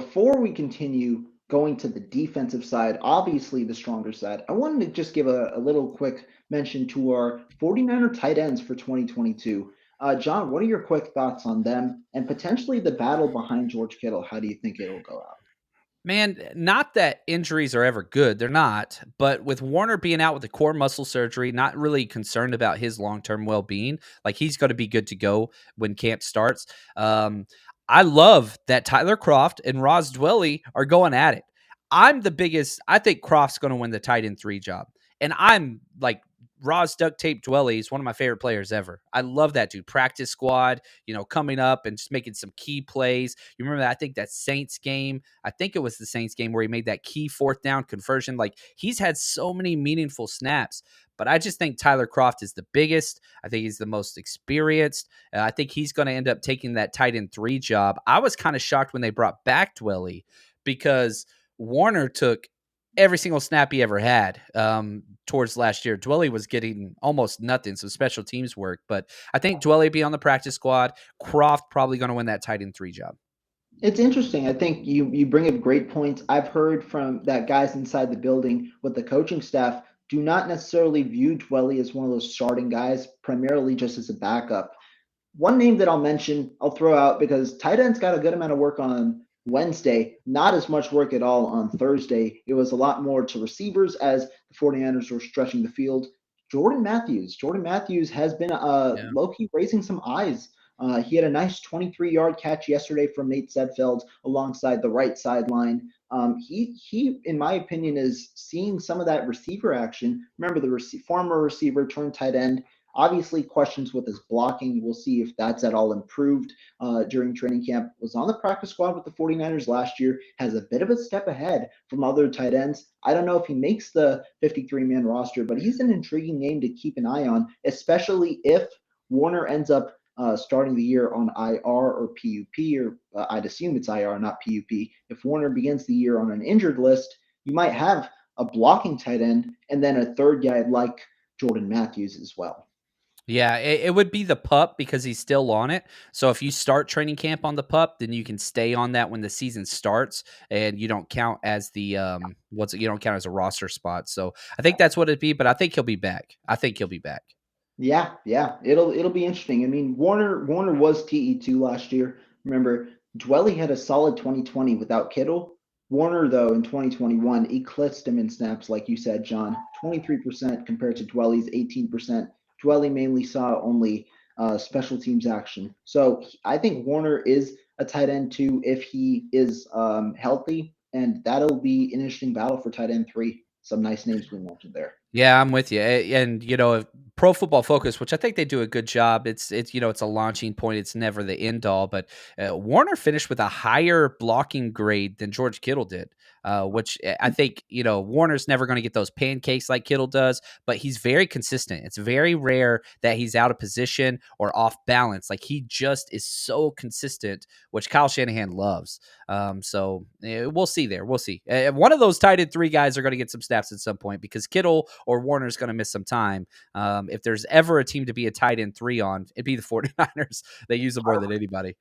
before we continue going to the defensive side, obviously the stronger side, I wanted to just give a little quick mention to our 49er tight ends for 2022. John, what are your quick thoughts on them and potentially the battle behind George Kittle? How do you think it'll go out? Man, not that injuries are ever good. They're not. But with Warner being out with the core muscle surgery, not really concerned about his long-term well-being. Like he's going to be good to go when camp starts. I love that Tyler Croft and Roz Dwelly are going at it. I think Croft's going to win the tight end 3 job. And I'm like, Roz duct tape Dwelly is one of my favorite players ever. I love that dude. Practice squad, coming up and just making some key plays. You remember that? I think that Saints game. I think it was the Saints game where he made that key fourth down conversion. Like he's had so many meaningful snaps. But I just think Tyler Croft is the biggest. I think he's the most experienced. I think he's going to end up taking that tight end 3 job. I was kind of shocked when they brought back Dwelly because Warner took every single snap he ever had towards last year. Dwelly was getting almost nothing, so special teams work. But I think Dwelly be on the practice squad. Croft probably going to win that tight end 3 job. It's interesting. I think you bring up great points. I've heard from that guys inside the building with the coaching staff do not necessarily view Dwelly as one of those starting guys, primarily just as a backup. One name that I'll mention, I'll throw out because tight ends got a good amount of work on Wednesday, not as much work at all on Thursday. It was a lot more to receivers as the 49ers were stretching the field. Jordan Matthews. Jordan Matthews has been Yeah. low-key raising some eyes. He had a nice 23-yard catch yesterday from Nate Sedfeld alongside the right sideline. He, in my opinion, is seeing some of that receiver action. Remember, the former receiver turned tight end. Obviously, questions with his blocking. We'll see if that's at all improved during training camp. Was on the practice squad with the 49ers last year, has a bit of a step ahead from other tight ends. I don't know if he makes the 53-man roster, but he's an intriguing name to keep an eye on, especially if Warner ends up starting the year on IR or PUP, or I'd assume it's IR, not PUP. If Warner begins the year on an injured list, you might have a blocking tight end and then a third guy like Jordan Matthews as well. Yeah, it would be the pup because he's still on it. So if you start training camp on the pup, then you can stay on that when the season starts, and you don't count as the you don't count as a roster spot. So I think that's what it'd be. But I think he'll be back. I think he'll be back. Yeah, it'll be interesting. I mean, Warner was TE2 last year. Remember, Dwelly had a solid 2020 without Kittle. Warner, though, in 2021 eclipsed him in snaps, like you said, John, 23% compared to Dwelly's 18%. Dwelly mainly saw only special teams action. So I think Warner is a tight end too if he is healthy, and that'll be an interesting battle for tight end 3. Some nice names we mentioned there. Yeah, I'm with you. And Pro Football Focus, which I think they do a good job. It's a launching point. It's never the end all. But Warner finished with a higher blocking grade than George Kittle did, which I think Warner's never going to get those pancakes like Kittle does. But he's very consistent. It's very rare that he's out of position or off balance. Like he just is so consistent, which Kyle Shanahan loves. So we'll see there. We'll see. One of those tight end 3 guys are going to get some snaps at some point because Kittle or Warner's going to miss some time. If there's ever a team to be a tight end 3 on, it'd be the 49ers. They use them more than anybody.